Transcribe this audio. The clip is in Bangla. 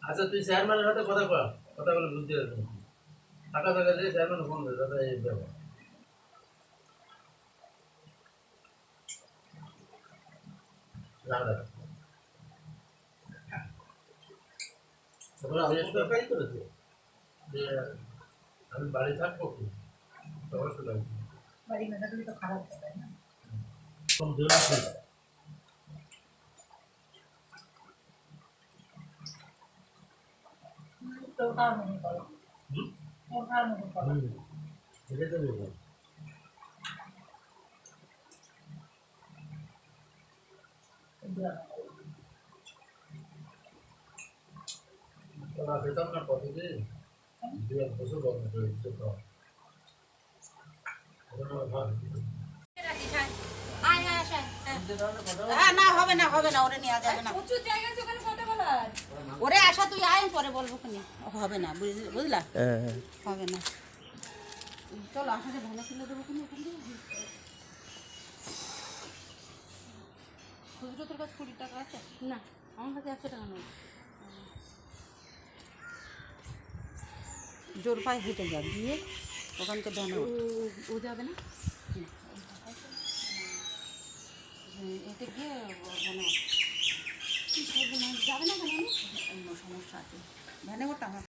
আচ্ছা তুই চেয়ারম্যানের সাথে কথা কর, কথা বলে বুঝতে পারবি টাকা টাকা দিয়ে চেয়ারম্যান ফোন করে দাদা এই ব্যাপার রাখা তরকারি করেছে যে আমি বাড়ি থাকবো কি অবশ্যই লাগবে বাড়ি না থাকলে তো খারাপ হবে না কম জোর আছে তো কার মনে করো ও কার মনে করো এটা তো বলবো ওরা বেতন না কত যে 2 বছর বন্ধ করে দিতে তো না হবে না হবে না ওরে নেওয়া যাবে না ওরে আসা তুই আয় পরে বলবো কিনে হবে না বুঝলা হবে না চলো আসাতে ভালো কিনে দেবো কিনে খুচরো তোর কাছে 20 টাকা আছে না আমার কাছে 100 টাকা নেই জোর পায়ে হেঁটে যা দিয়ে ওখানকে দেন ও যাবে না এতে গিয়ে মানে যাবে না কেন সমস্যা আছে ভ্যানে ওটা আমার